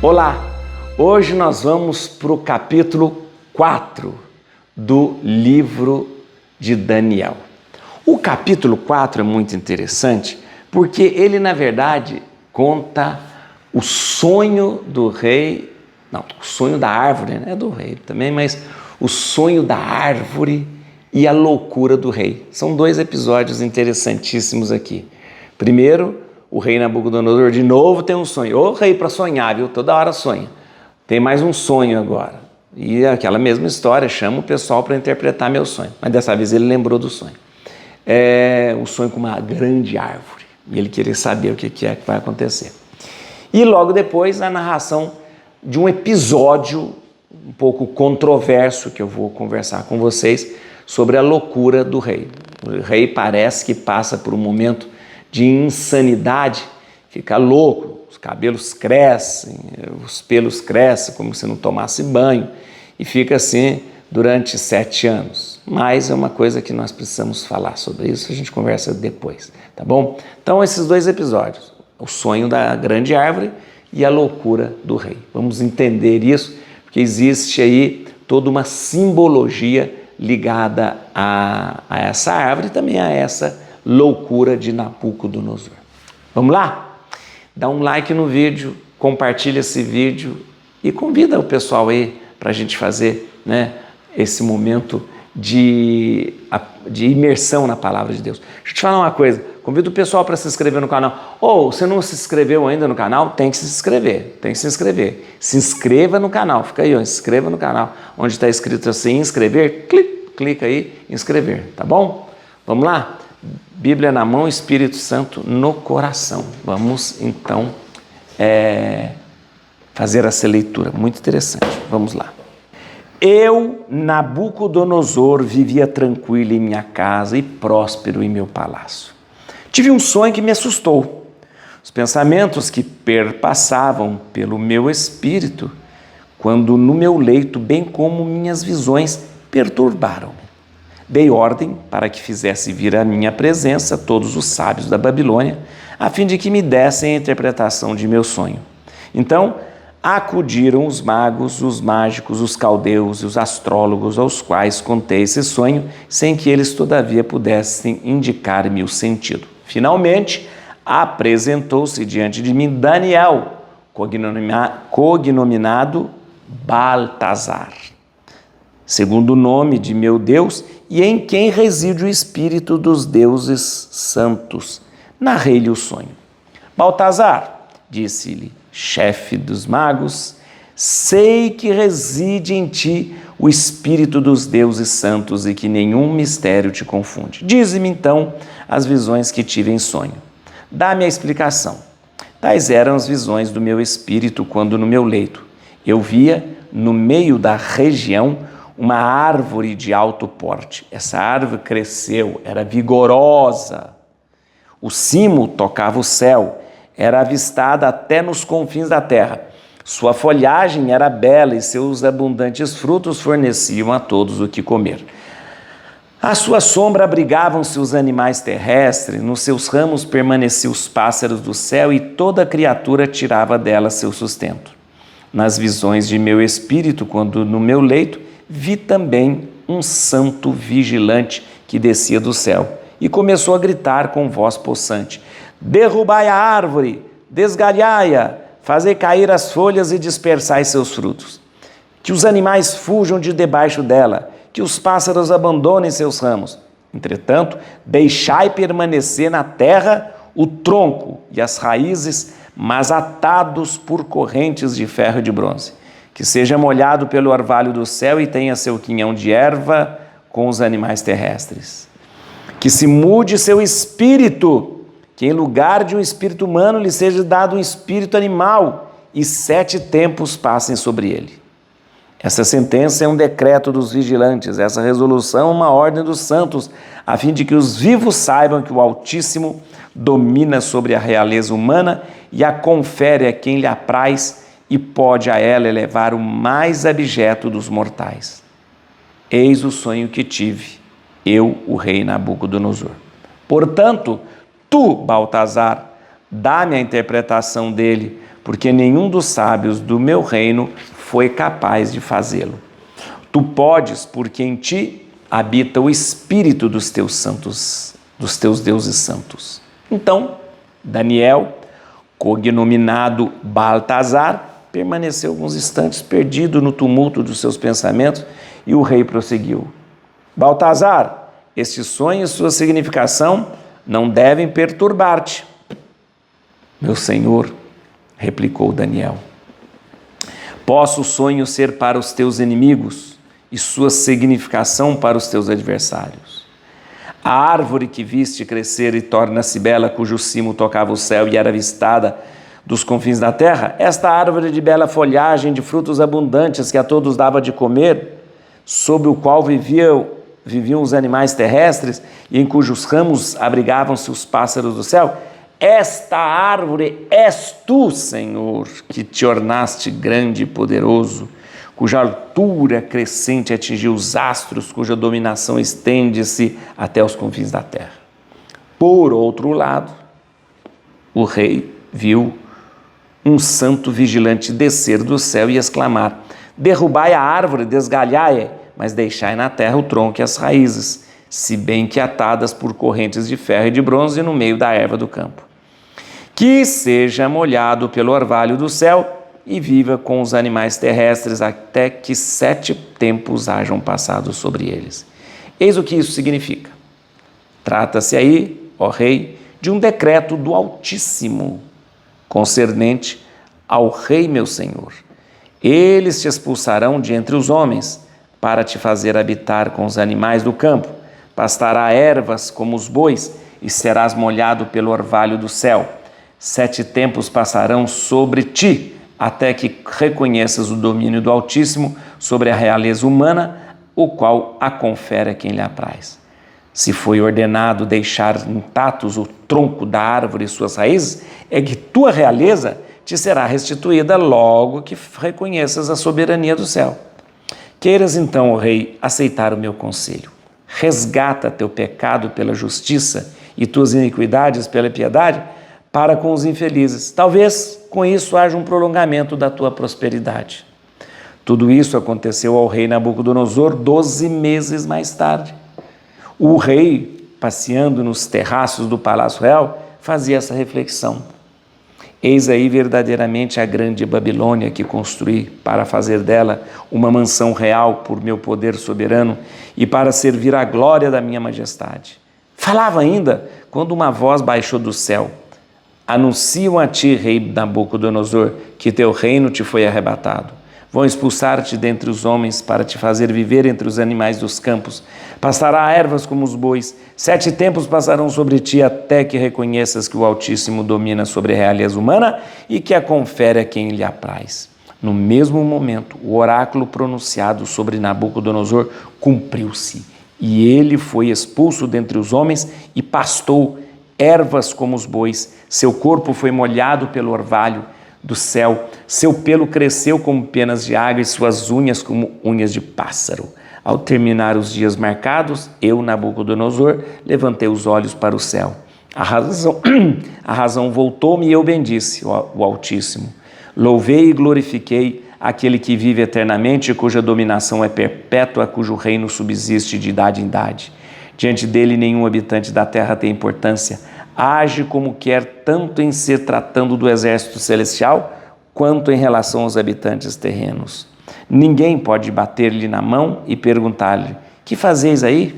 Olá! Hoje nós vamos para o capítulo 4 do livro de Daniel. O capítulo 4 é muito interessante porque ele, na verdade, conta o sonho do rei, não, o sonho da árvore, não é do rei também, mas o sonho da árvore e a loucura do rei. São dois episódios interessantíssimos aqui. Primeiro, o rei Nabucodonosor de novo tem um sonho. Ô rei para sonhar, viu? Toda hora sonha. Tem mais um sonho agora. E aquela mesma história, chama o pessoal para interpretar meu sonho. Mas dessa vez ele lembrou do sonho. É um sonho com uma grande árvore. E ele queria saber o que é que vai acontecer. E logo depois a narração de um episódio um pouco controverso que eu vou conversar com vocês sobre a loucura do rei. O rei parece que passa por um momento de insanidade, fica louco, os cabelos crescem, os pelos crescem como se não tomasse banho e fica assim durante 7 anos. Mas é uma coisa que nós precisamos falar sobre isso, a gente conversa depois, tá bom? Então esses dois episódios, o sonho da grande árvore e a loucura do rei. Vamos entender isso, porque existe aí toda uma simbologia ligada a essa árvore e também a essa loucura de Nabucodonosor. Vamos lá? Dá um like no vídeo, compartilha esse vídeo e convida o pessoal aí para a gente fazer, né, esse momento de imersão na palavra de Deus. Deixa eu te falar uma coisa, convido o pessoal para se inscrever no canal. Ou você não se inscreveu ainda no canal, tem que se inscrever, tem que se inscrever. Se inscreva no canal, fica aí, ó, se inscreva no canal, onde está escrito assim, inscrever, clica aí, inscrever, tá bom? Vamos lá? Bíblia na mão, Espírito Santo no coração. Vamos então fazer essa leitura, muito interessante. Vamos lá. Eu, Nabucodonosor, vivia tranquilo em minha casa e próspero em meu palácio. Tive um sonho que me assustou. Os pensamentos que perpassavam pelo meu espírito, quando no meu leito, bem como minhas visões, perturbaram-me. Dei ordem para que fizesse vir à minha presença todos os sábios da Babilônia, a fim de que me dessem a interpretação de meu sonho. Então, acudiram os magos, os mágicos, os caldeus e os astrólogos aos quais contei esse sonho, sem que eles, todavia, pudessem indicar-me o sentido. Finalmente, apresentou-se diante de mim Daniel, cognominado Baltazar, segundo o nome de meu Deus, e em quem reside o espírito dos deuses santos. Narrei-lhe o sonho. Baltazar, disse-lhe, chefe dos magos, sei que reside em ti o espírito dos deuses santos e que nenhum mistério te confunde. Dize-me então as visões que tive em sonho. Dá-me a explicação. Tais eram as visões do meu espírito quando no meu leito eu via no meio da região uma árvore de alto porte. Essa árvore cresceu, era vigorosa. O cimo tocava o céu, era avistada até nos confins da terra. Sua folhagem era bela e seus abundantes frutos forneciam a todos o que comer. À sua sombra abrigavam-se os animais terrestres, nos seus ramos permaneciam os pássaros do céu e toda criatura tirava dela seu sustento. Nas visões de meu espírito, quando no meu leito, vi também um santo vigilante que descia do céu e começou a gritar com voz possante: derrubai a árvore, desgalhai-a, fazei cair as folhas e dispersai seus frutos. Que os animais fujam de debaixo dela, que os pássaros abandonem seus ramos. Entretanto, deixai permanecer na terra o tronco e as raízes, mas atados por correntes de ferro e de bronze. Que seja molhado pelo orvalho do céu e tenha seu quinhão de erva com os animais terrestres. Que se mude seu espírito, que em lugar de um espírito humano lhe seja dado um espírito animal e 7 tempos passem sobre ele. Essa sentença é um decreto dos vigilantes, essa resolução é uma ordem dos santos, a fim de que os vivos saibam que o Altíssimo domina sobre a realeza humana e a confere a quem lhe apraz e pode a ela elevar o mais abjeto dos mortais. Eis o sonho que tive, eu, o rei Nabucodonosor. Portanto, tu, Baltazar, dá-me a interpretação dele, porque nenhum dos sábios do meu reino foi capaz de fazê-lo. Tu podes, porque em ti habita o espírito dos teus santos, dos teus deuses santos. Então, Daniel, cognominado Baltazar, permaneceu alguns instantes perdido no tumulto dos seus pensamentos, e o rei prosseguiu: Baltazar, este sonho e sua significação não devem perturbar-te. Meu senhor, replicou Daniel, possa o sonho ser para os teus inimigos e sua significação para os teus adversários. A árvore que viste crescer e torna-se bela, cujo cimo tocava o céu e era avistada dos confins da terra, esta árvore de bela folhagem, de frutos abundantes que a todos dava de comer, sob o qual viviam os animais terrestres e em cujos ramos abrigavam-se os pássaros do céu, esta árvore és tu, Senhor, que te ornaste grande e poderoso, cuja altura crescente atingiu os astros, cuja dominação estende-se até os confins da terra. Por outro lado, o rei viu um santo vigilante descer do céu e exclamar: derrubai a árvore, desgalhai-a, mas deixai na terra o tronco e as raízes, se bem que atadas por correntes de ferro e de bronze no meio da erva do campo. Que seja molhado pelo orvalho do céu e viva com os animais terrestres até que 7 tempos hajam passado sobre eles. Eis o que isso significa. Trata-se aí, ó rei, de um decreto do Altíssimo, concernente ao rei meu senhor. Eles te expulsarão de entre os homens, para te fazer habitar com os animais do campo. Pastará ervas como os bois, e serás molhado pelo orvalho do céu. 7 tempos passarão sobre ti, até que reconheças o domínio do Altíssimo sobre a realeza humana, o qual a confere a quem lhe apraz. Se foi ordenado deixar intactos o tronco da árvore e suas raízes, é que tua realeza te será restituída logo que reconheças a soberania do céu. Queiras então, ó rei, aceitar o meu conselho. Resgata teu pecado pela justiça e tuas iniquidades pela piedade para com os infelizes. Talvez com isso haja um prolongamento da tua prosperidade. Tudo isso aconteceu ao rei Nabucodonosor 12 meses mais tarde. O rei, passeando nos terraços do Palácio Real, fazia essa reflexão. Eis aí verdadeiramente a grande Babilônia que construí para fazer dela uma mansão real por meu poder soberano e para servir à glória da minha majestade. Falava ainda quando uma voz baixou do céu: anunciam a ti, rei Nabucodonosor, que teu reino te foi arrebatado. Vão expulsar-te dentre os homens para te fazer viver entre os animais dos campos. Passará ervas como os bois. 7 tempos passarão sobre ti até que reconheças que o Altíssimo domina sobre a realeza humana e que a confere a quem lhe apraz. No mesmo momento, o oráculo pronunciado sobre Nabucodonosor cumpriu-se, e ele foi expulso dentre os homens e pastou ervas como os bois. Seu corpo foi molhado pelo orvalho do céu, seu pelo cresceu como penas de água e suas unhas como unhas de pássaro. Ao terminar os dias marcados, eu, Nabucodonosor, levantei os olhos para o céu. A razão voltou-me e eu bendisse o Altíssimo. Louvei e glorifiquei aquele que vive eternamente, cuja dominação é perpétua, cujo reino subsiste de idade em idade. Diante dele nenhum habitante da terra tem importância. Age como quer, tanto em se tratando do exército celestial, quanto em relação aos habitantes terrenos. Ninguém pode bater-lhe na mão e perguntar-lhe: que fazeis aí?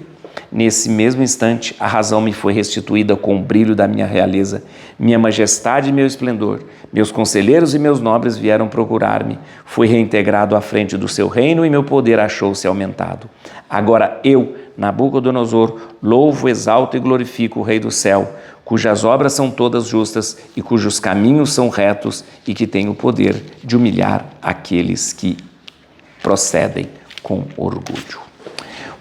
Nesse mesmo instante, a razão me foi restituída com o brilho da minha realeza, minha majestade e meu esplendor. Meus conselheiros e meus nobres vieram procurar-me. Fui reintegrado à frente do seu reino e meu poder achou-se aumentado. Agora eu, Nabucodonosor, louvo, exalto e glorifico o Rei do céu, cujas obras são todas justas e cujos caminhos são retos e que tem o poder de humilhar aqueles que procedem com orgulho.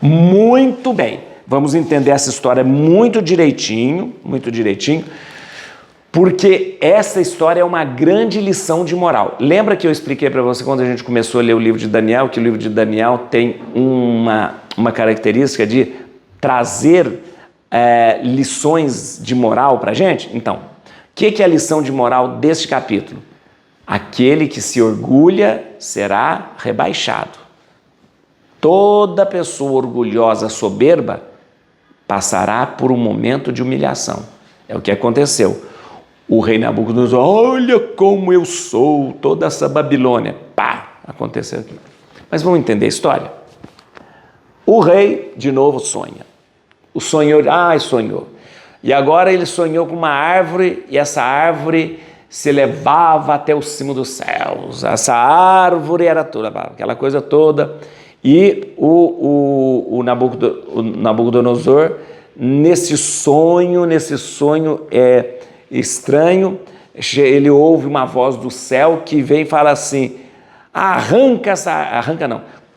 Muito bem, vamos entender essa história muito direitinho, porque essa história é uma grande lição de moral. Lembra que eu expliquei para você quando a gente começou a ler o livro de Daniel, que o livro de Daniel tem uma característica de trazer lições de moral para a gente? Então, o que é a lição de moral deste capítulo? Aquele que se orgulha será rebaixado. Toda pessoa orgulhosa, soberba, passará por um momento de humilhação. É o que aconteceu. O rei Nabucodonosor, olha como eu sou, toda essa Babilônia. Pá, aconteceu aqui. Mas vamos entender a história. O rei, de novo, sonha. O sonhou, sonhou. E agora ele sonhou com uma árvore, e essa árvore se elevava até o cimo dos céus. Essa árvore era toda, aquela coisa toda. E o Nabucodonosor, nesse sonho estranho, ele ouve uma voz do céu que vem e fala assim: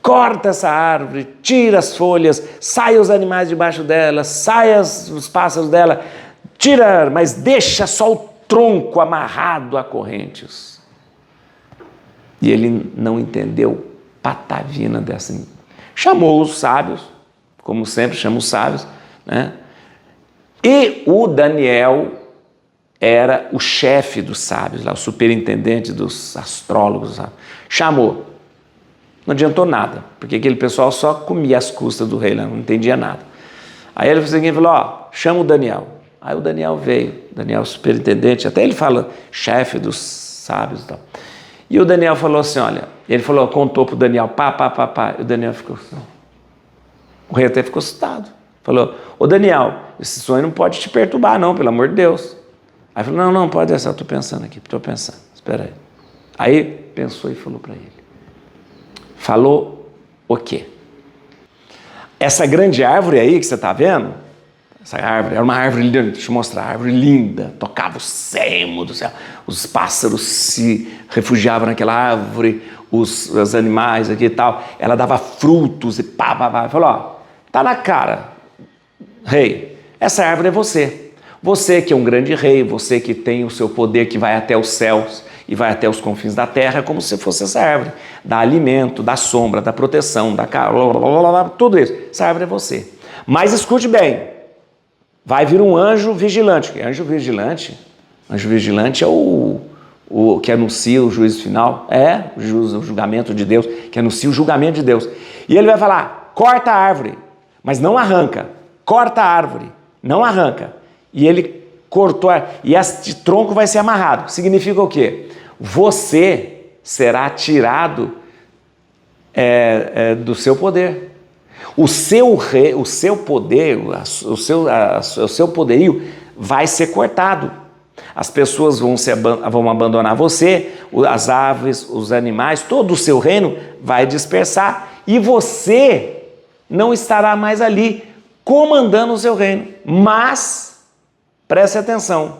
corta essa árvore, tira as folhas, saia os animais debaixo dela, saia os pássaros dela, tira, mas deixa só o tronco amarrado a correntes. E ele não entendeu patavina dessa. Chamou os sábios, como sempre chama os sábios, né? E o Daniel era o chefe dos sábios, lá, o superintendente dos astrólogos, sabe? Chamou. Não adiantou nada, porque aquele pessoal só comia as custas do rei, não entendia nada. Aí ele falou, chama o Daniel. Aí o Daniel veio, Daniel superintendente, até ele fala chefe dos sábios e tal. E o Daniel falou assim, ele contou para o Daniel, pá. E o Daniel ficou assim. O rei até ficou assustado. Falou, Daniel, esse sonho não pode te perturbar não, pelo amor de Deus. Aí falou, não, pode deixar, estou pensando aqui, espera aí. Aí pensou e falou para ele. Falou o quê? Essa grande árvore aí que você está vendo, essa árvore era uma árvore linda, deixa eu mostrar, árvore linda, tocava o céu do céu, os pássaros se refugiavam naquela árvore, os animais aqui e tal, ela dava frutos e pá, falou, tá na cara, rei, essa árvore é você que é um grande rei, você que tem o seu poder que vai até os céus e vai até os confins da terra, como se fosse essa árvore, dá alimento, dá sombra, dá proteção, dá tudo isso, essa árvore é você. Mas escute bem, vai vir um anjo vigilante. Anjo vigilante é o que anuncia o juízo final, o julgamento de Deus, que anuncia o julgamento de Deus. E ele vai falar, corta a árvore, mas não arranca. Corta a árvore, não arranca. E ele cortou, e este tronco vai ser amarrado. Significa o quê? Você será tirado do seu poder. O seu poder, o seu poderio vai ser cortado. As pessoas vão abandonar você, as aves, os animais, todo o seu reino vai dispersar e você não estará mais ali comandando o seu reino. Mas, preste atenção,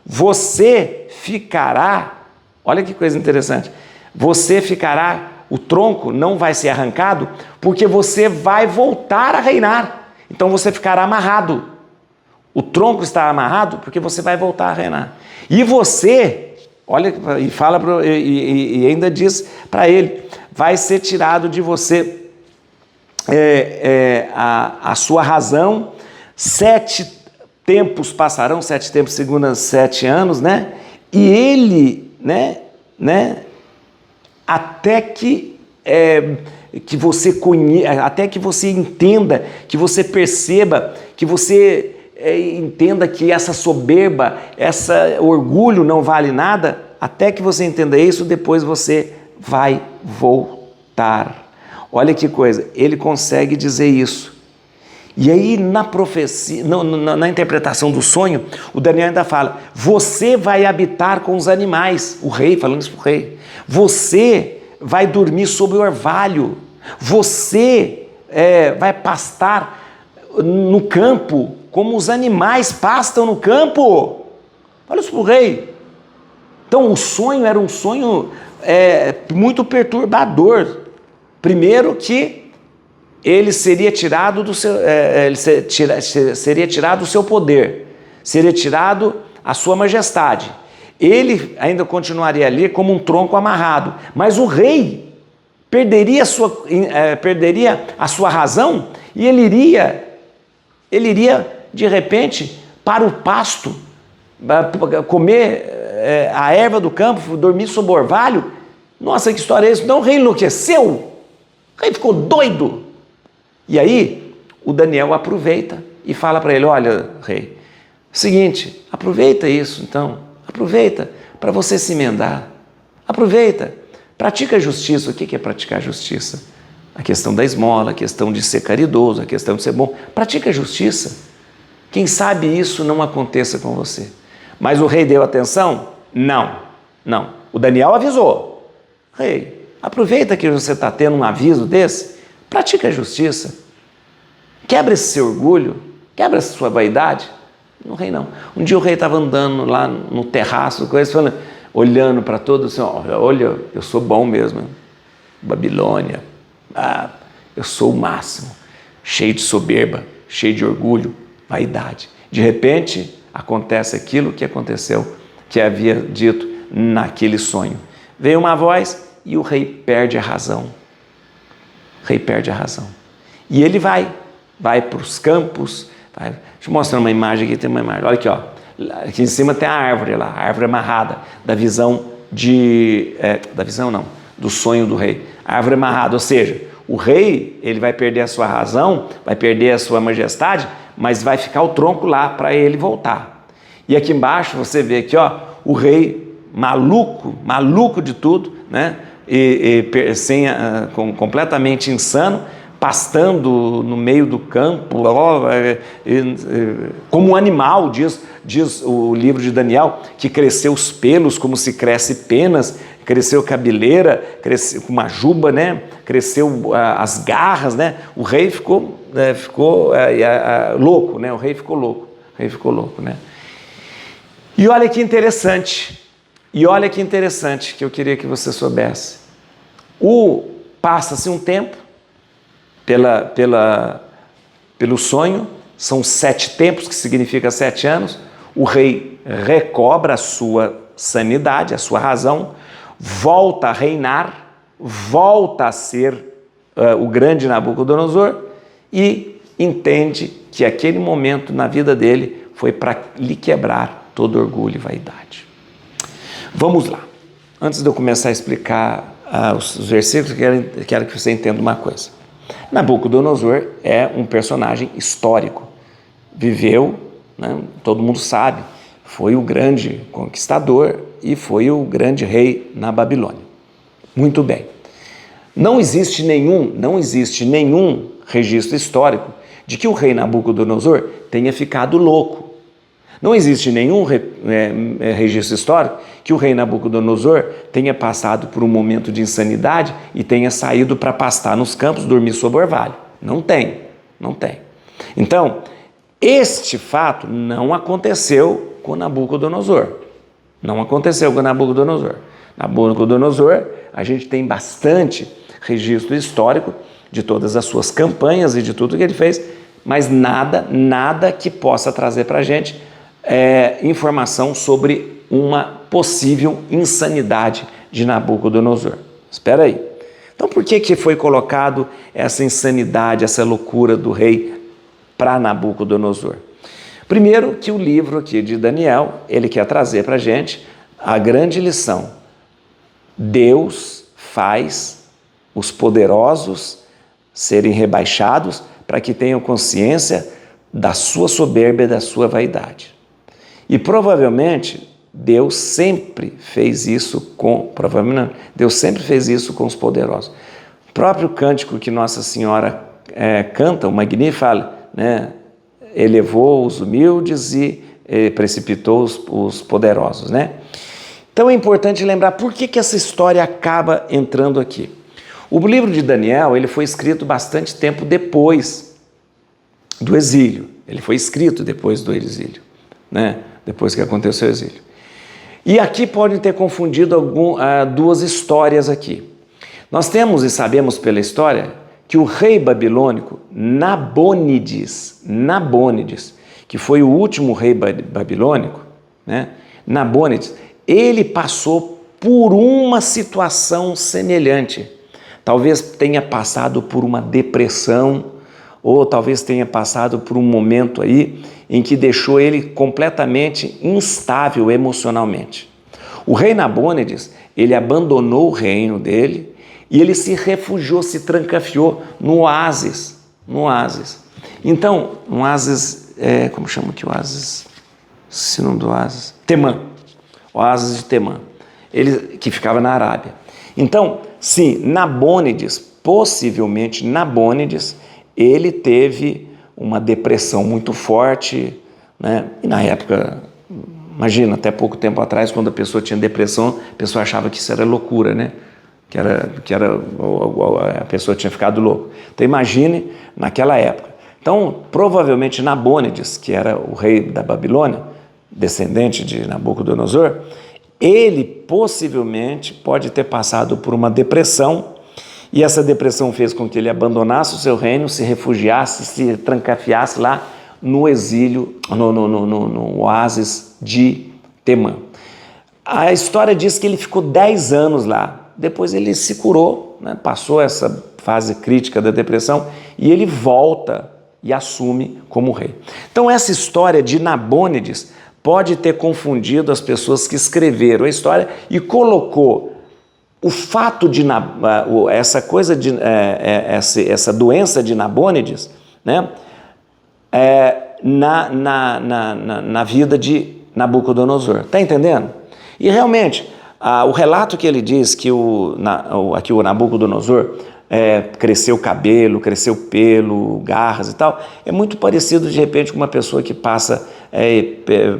você ficará, olha que coisa interessante, o tronco não vai ser arrancado, porque você vai voltar a reinar. Então você ficará amarrado. O tronco está amarrado porque você vai voltar a reinar. E você, olha, e fala e ainda diz para ele, vai ser tirado de você a sua razão. 7 tempos passarão, 7 tempos segundo 7 anos, né? E ele, até que você conheça, até que você entenda, que você perceba, que você entenda que essa soberba, esse orgulho não vale nada, até que você entenda isso, depois você vai voltar. Olha que coisa, ele consegue dizer isso. E aí na profecia, na interpretação do sonho, o Daniel ainda fala, você vai habitar com os animais, o rei, falando isso para o rei, você vai dormir sob o orvalho, você vai pastar no campo, como os animais pastam no campo. Olha isso para o rei. Então o sonho era um sonho muito perturbador. Primeiro que ele seria tirado do seu, seria tirado do seu poder, seria tirado a sua majestade. Ele ainda continuaria ali como um tronco amarrado, mas o rei perderia a sua razão e ele iria de repente para o pasto, comer a erva do campo, dormir sob o orvalho. Nossa, que história é essa? Então o rei enlouqueceu, o rei ficou doido. E aí o Daniel aproveita e fala para ele: olha, rei, seguinte, aproveita isso então, aproveita para você se emendar, aproveita, pratica a justiça. O que é praticar a justiça? A questão da esmola, a questão de ser caridoso, a questão de ser bom. Pratica a justiça. Quem sabe isso não aconteça com você. Mas o rei deu atenção? Não. O Daniel avisou: rei, aproveita que você está tendo um aviso desse, pratica a justiça, quebra esse seu orgulho, quebra essa sua vaidade. O rei não. Um dia o rei estava andando lá no terraço, falando, olhando para todos, assim, olha, eu sou bom mesmo, Babilônia, eu sou o máximo, cheio de soberba, cheio de orgulho, vaidade. De repente, acontece aquilo que aconteceu, que havia dito naquele sonho. Veio uma voz e o rei perde a razão. O rei perde a razão. E ele vai para os campos. Deixa eu mostrar uma imagem aqui, tem uma imagem. Olha aqui, ó. Aqui em cima tem a árvore lá, a árvore amarrada, da visão do sonho do rei. A árvore amarrada, ou seja, o rei, ele vai perder a sua razão, vai perder a sua majestade, mas vai ficar o tronco lá para ele voltar. E aqui embaixo você vê aqui, ó, o rei maluco de tudo, né? Completamente insano, pastando no meio do campo, como um animal, diz o livro de Daniel, que cresceu os pelos como se cresce penas, cresceu cabeleira, cresceu com uma juba, né? Cresceu as garras, né? O rei ficou louco, né? O rei ficou louco, né? E olha que interessante, que eu queria que você soubesse. Passa-se um tempo, pelo sonho, são 7 tempos, que significa 7 anos, o rei recobra a sua sanidade, a sua razão, volta a reinar, volta a ser o grande Nabucodonosor e entende que aquele momento na vida dele foi para lhe quebrar todo orgulho e vaidade. Vamos lá. Antes de eu começar a explicar os versículos, quero que você entenda uma coisa. Nabucodonosor é um personagem histórico. Viveu, né, todo mundo sabe, foi o grande conquistador e foi o grande rei na Babilônia. Muito bem. Não existe nenhum registro histórico de que o rei Nabucodonosor tenha ficado louco. Não existe nenhum registro histórico que o rei Nabucodonosor tenha passado por um momento de insanidade e tenha saído para pastar nos campos, dormir sob o orvalho. Não tem. Então, este fato não aconteceu com Nabucodonosor. Nabucodonosor, a gente tem bastante registro histórico de todas as suas campanhas e de tudo que ele fez, mas nada que possa trazer para a gente informação sobre uma possível insanidade de Nabucodonosor. Espera aí. Então, por que foi colocado essa insanidade, essa loucura do rei para Nabucodonosor? Primeiro, que o livro aqui de Daniel, ele quer trazer para a gente a grande lição. Deus faz os poderosos serem rebaixados para que tenham consciência da sua soberba e da sua vaidade. E provavelmente Deus sempre fez isso com os poderosos. O próprio cântico que Nossa Senhora canta, o Magnífica, né, elevou os humildes e precipitou os poderosos, né? Então é importante lembrar por que essa história acaba entrando aqui. O livro de Daniel, ele foi escrito bastante tempo depois do exílio. Ele foi escrito depois do exílio, né? Depois que aconteceu o exílio. E aqui podem ter confundido duas histórias aqui. Nós temos e sabemos pela história que o rei babilônico Nabônides, que foi o último rei babilônico, né? Nabônides, ele passou por uma situação semelhante. Talvez tenha passado por uma depressão, ou talvez tenha passado por um momento aí em que deixou ele completamente instável emocionalmente. O rei Nabônides, ele abandonou o reino dele e ele se refugiou, se trancafiou no oásis. Então, um oásis, como chama aqui o oásis? Sinônimo do oásis? Temã. Oásis de Temã, ele, que ficava na Arábia. Então, sim, Nabônides, possivelmente Nabônides, ele teve uma depressão muito forte, né? E na época, imagina, até pouco tempo atrás, quando a pessoa tinha depressão, a pessoa achava que isso era loucura, né? A pessoa tinha ficado louca. Então imagine naquela época. Então, provavelmente Nabônides, que era o rei da Babilônia, descendente de Nabucodonosor, ele possivelmente pode ter passado por uma depressão, e essa depressão fez com que ele abandonasse o seu reino, se refugiasse, se trancafiasse lá no exílio, no oásis de Temã. A história diz que ele ficou 10 anos lá. Depois ele se curou, né? Passou essa fase crítica da depressão e ele volta e assume como rei. Então essa história de Nabônides pode ter confundido as pessoas que escreveram a história e colocou o fato de essa doença de Nabônides, né? Na vida de Nabucodonosor. Está entendendo? E realmente, o relato que ele diz que aqui o Nabucodonosor cresceu cabelo, cresceu pelo, garras e tal, é muito parecido de repente com uma pessoa que passa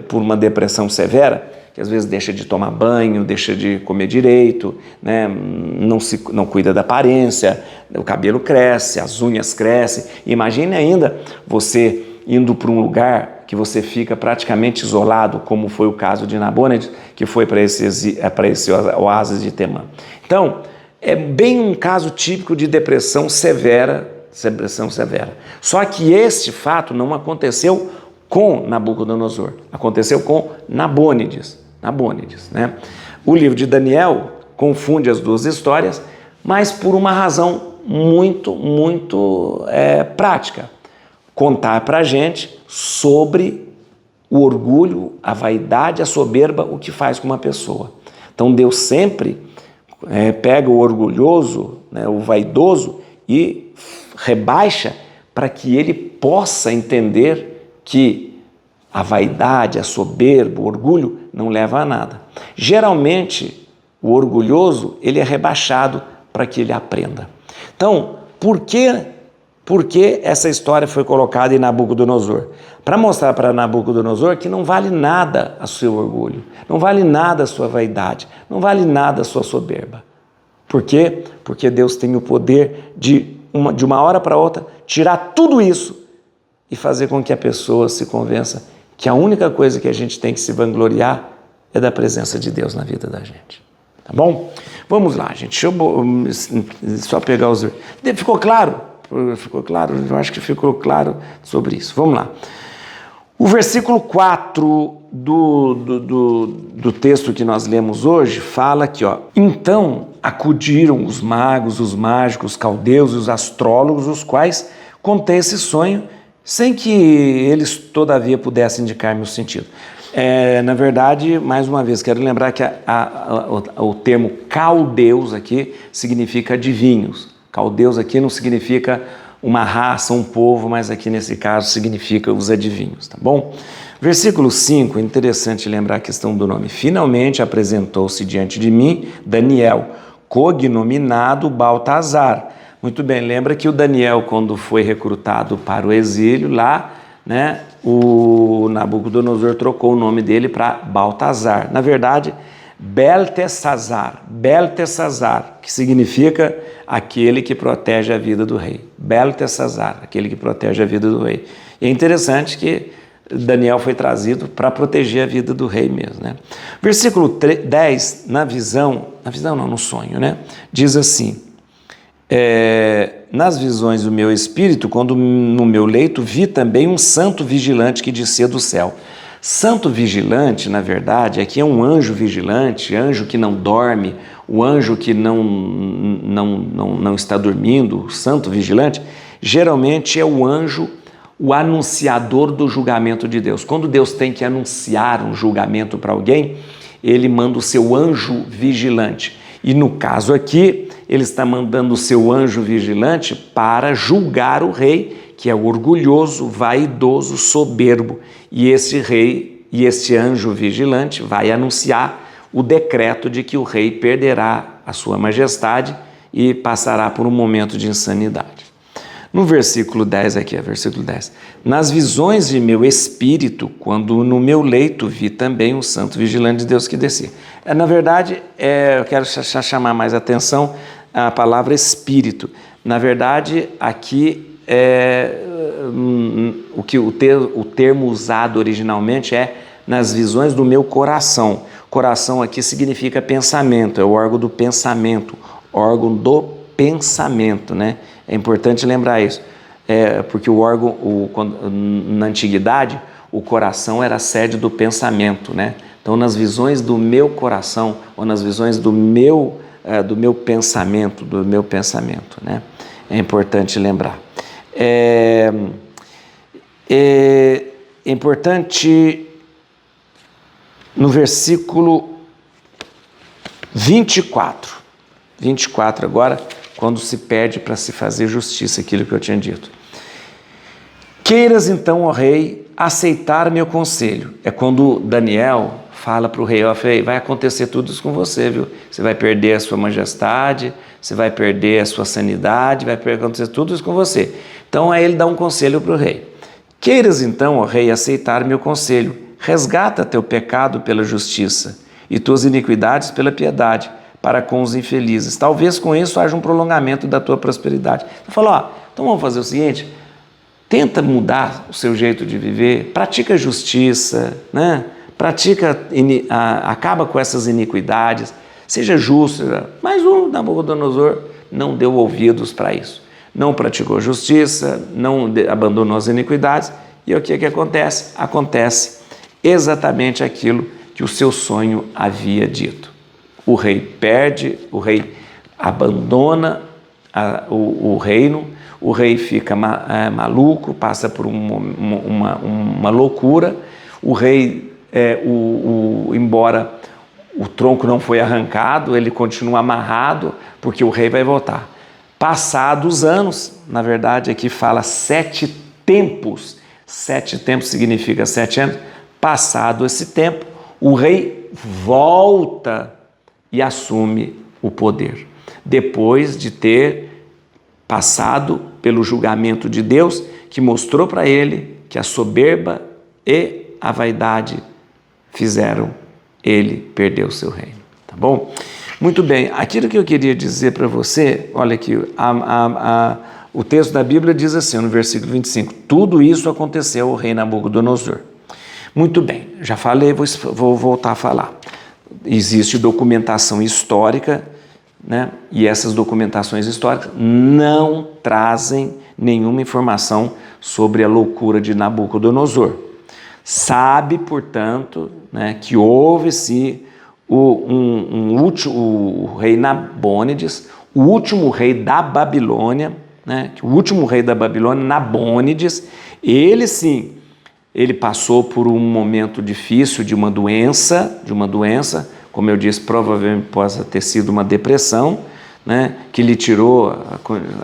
por uma depressão severa, que às vezes deixa de tomar banho, deixa de comer direito, né? Não cuida da aparência, o cabelo cresce, as unhas crescem. Imagine ainda você indo para um lugar que você fica praticamente isolado, como foi o caso de Nabônides, que foi para esse oásis de Temã. Então, é bem um caso típico de depressão severa. Só que este fato não aconteceu com Nabucodonosor, aconteceu com Nabônides, né? O livro de Daniel confunde as duas histórias, mas por uma razão muito prática. Contar para a gente sobre o orgulho, a vaidade, a soberba, o que faz com uma pessoa. Então Deus sempre pega o orgulhoso, né, o vaidoso e rebaixa para que ele possa entender que a vaidade, a soberba, o orgulho não leva a nada. Geralmente o orgulhoso ele é rebaixado para que ele aprenda. Então, por que essa história foi colocada em Nabucodonosor? Para mostrar para Nabucodonosor que não vale nada o seu orgulho, não vale nada a sua vaidade, não vale nada a sua soberba. Por quê? Porque Deus tem o poder de uma hora para outra tirar tudo isso e fazer com que a pessoa se convença que a única coisa que a gente tem que se vangloriar é da presença de Deus na vida da gente. Tá bom? Vamos lá, gente. Deixa eu só pegar os... Ficou claro? Ficou claro? Eu acho que ficou claro sobre isso. Vamos lá. O versículo 4 do texto que nós lemos hoje fala aqui, ó. Então acudiram os magos, os mágicos, os caldeus e os astrólogos, os quais contei esse sonho, sem que eles todavia pudessem indicar-me o sentido. Na verdade, mais uma vez, quero lembrar que o termo caldeus aqui significa adivinhos. Caldeus aqui não significa uma raça, um povo, mas aqui nesse caso significa os adivinhos, tá bom? Versículo 5, é interessante lembrar a questão do nome. Finalmente apresentou-se diante de mim Daniel, cognominado Baltazar. Muito bem, lembra que o Daniel, quando foi recrutado para o exílio lá, né, o Nabucodonosor trocou o nome dele para Baltazar. Na verdade, Beltesazar, que significa aquele que protege a vida do rei. Beltesazar, aquele que protege a vida do rei. E é interessante que Daniel foi trazido para proteger a vida do rei mesmo, né? Versículo 10, no sonho, né? Diz assim: nas visões do meu espírito, quando no meu leito vi também um santo vigilante que descia do céu. Santo vigilante, na verdade, aqui é um anjo vigilante, anjo que não dorme, o anjo que não está dormindo, o santo vigilante, geralmente é o anjo, o anunciador do julgamento de Deus. Quando Deus tem que anunciar um julgamento para alguém, ele manda o seu anjo vigilante. E no caso aqui, ele está mandando o seu anjo vigilante para julgar o rei, que é orgulhoso, vaidoso, soberbo. E esse rei e esse anjo vigilante vai anunciar o decreto de que o rei perderá a sua majestade e passará por um momento de insanidade. No versículo 10 aqui, versículo 10. Nas visões de meu espírito, quando no meu leito vi também o santo vigilante de Deus que descia. Na verdade, eu quero chamar mais atenção à palavra espírito. Na verdade, aqui o termo usado originalmente é nas visões do meu coração. Coração aqui significa pensamento, é o órgão do pensamento, órgão do pensamento, né? É importante lembrar isso, porque o órgão, na antiguidade, o coração era a sede do pensamento, né? Então, nas visões do meu coração, ou nas visões do meu pensamento, né? É importante lembrar. É importante, no versículo 24 agora, quando se pede para se fazer justiça, aquilo que eu tinha dito. Queiras então, ó rei, aceitar meu conselho. É quando Daniel fala para o rei, ó rei, vai acontecer tudo isso com você, viu? Você vai perder a sua majestade, você vai perder a sua sanidade, vai acontecer tudo isso com você. Então aí ele dá um conselho para o rei. Queiras então, ó rei, aceitar meu conselho. Resgata teu pecado pela justiça e tuas iniquidades pela piedade, para com os infelizes. Talvez com isso haja um prolongamento da tua prosperidade. Ele falou, então vamos fazer o seguinte, tenta mudar o seu jeito de viver, pratica justiça, né? Acaba com essas iniquidades, seja justo. Mas o Nabucodonosor não deu ouvidos para isso. Não praticou justiça, não abandonou as iniquidades, e o que acontece? Acontece exatamente aquilo que o seu sonho havia dito. O rei perde, o rei abandona o reino, o rei fica maluco, passa por uma loucura, o rei, embora o tronco não foi arrancado, ele continua amarrado, porque o rei vai voltar. Passados anos, na verdade aqui fala 7 tempos, 7 tempos significa 7 anos, passado esse tempo, o rei volta e assume o poder, depois de ter passado pelo julgamento de Deus, que mostrou para ele que a soberba e a vaidade fizeram ele perder o seu reino, tá bom? Muito bem, aquilo que eu queria dizer para você, olha aqui, o texto da Bíblia diz assim, no versículo 25, tudo isso aconteceu ao rei Nabucodonosor. Muito bem, já falei, vou voltar a falar. Existe documentação histórica, né? E essas documentações históricas não trazem nenhuma informação sobre a loucura de Nabucodonosor. Sabe, portanto, né, que houve sim o rei Nabônides, o último rei da Babilônia, né? O último rei da Babilônia, Nabônides, ele sim, ele passou por um momento difícil de uma doença, como eu disse, provavelmente possa ter sido uma depressão, né, que lhe tirou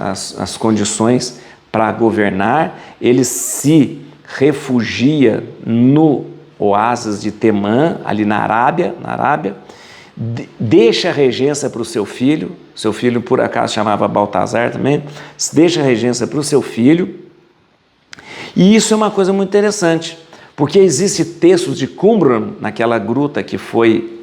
as condições para governar. Ele se refugia no oásis de Temã, ali na Arábia, deixa a regência para o seu filho por acaso chamava Baltazar também, deixa a regência para o seu filho. E isso é uma coisa muito interessante, porque existe textos de Qumran, naquela gruta que foi,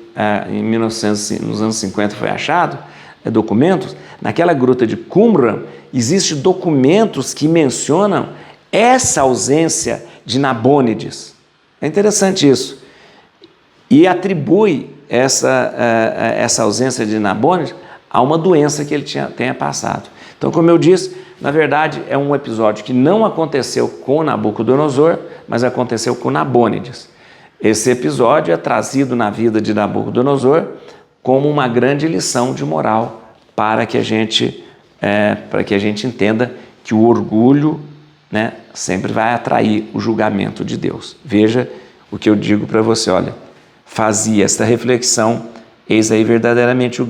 nos anos 50 foi achado, documentos, naquela gruta de Qumran, existem documentos que mencionam essa ausência de Nabônides. É interessante isso. E atribui essa ausência de Nabônides a uma doença que ele tenha passado. Então, como eu disse, na verdade é um episódio que não aconteceu com Nabucodonosor, mas aconteceu com Nabônides. Esse episódio é trazido na vida de Nabucodonosor como uma grande lição de moral para que a gente entenda que o orgulho, né, sempre vai atrair o julgamento de Deus. Veja o que eu digo para você, olha, fazia esta reflexão, eis aí verdadeiramente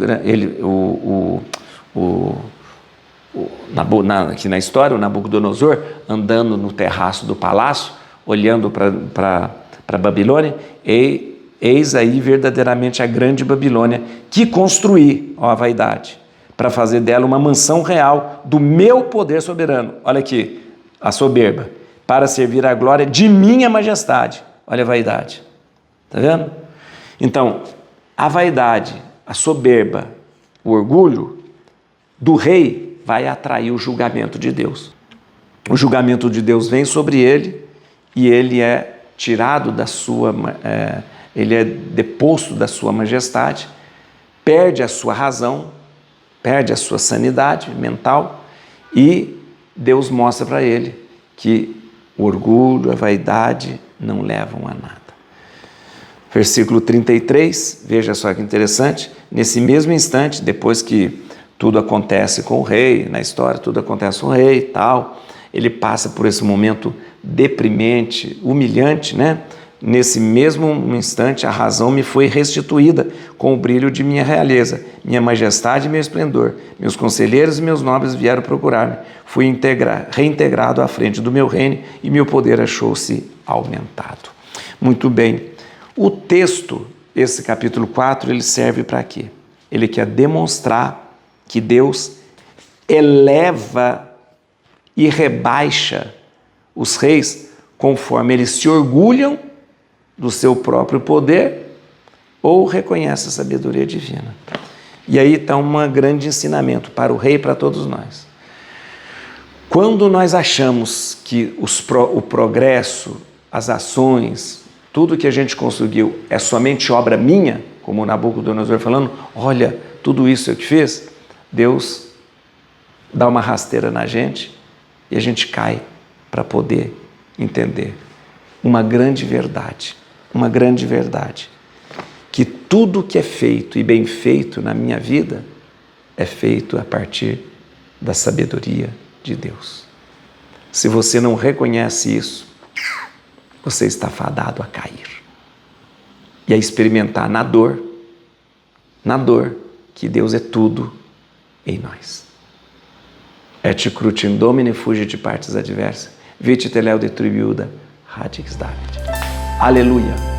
aqui na história, o Nabucodonosor andando no terraço do palácio, olhando para a Babilônia, eis aí verdadeiramente a grande Babilônia que construí, ó a vaidade, para fazer dela uma mansão real do meu poder soberano. Olha aqui, a soberba, para servir a glória de minha majestade. Olha a vaidade, está vendo? Então, a vaidade, a soberba, o orgulho do rei vai atrair o julgamento de Deus. O julgamento de Deus vem sobre ele e ele é tirado da sua, ele é deposto da sua majestade, perde a sua razão, perde a sua sanidade mental e Deus mostra para ele que o orgulho, a vaidade não levam a nada. Versículo 33, veja só que interessante, nesse mesmo instante, depois que tudo acontece com o rei, na história tudo acontece com o rei e tal, ele passa por esse momento deprimente, humilhante, né? Nesse mesmo instante a razão me foi restituída com o brilho de minha realeza, minha majestade e meu esplendor. Meus conselheiros e meus nobres vieram procurar-me. Fui reintegrado à frente do meu reino e meu poder achou-se aumentado. Muito bem. O texto, esse capítulo 4, ele serve para quê? Ele quer demonstrar que Deus eleva e rebaixa os reis conforme eles se orgulham do seu próprio poder ou reconhecem a sabedoria divina. E aí está um grande ensinamento para o rei e para todos nós. Quando nós achamos que o progresso, as ações, tudo que a gente conseguiu é somente obra minha, como o Nabucodonosor falando, olha, tudo isso eu que fiz, Deus dá uma rasteira na gente e a gente cai para poder entender uma grande verdade, que tudo que é feito e bem feito na minha vida é feito a partir da sabedoria de Deus. Se você não reconhece isso, você está fadado a cair e a experimentar na dor, que Deus é tudo em nós. Et crutim Domini fugit partes adversa, vite teleo detribuda radix David. Aleluia!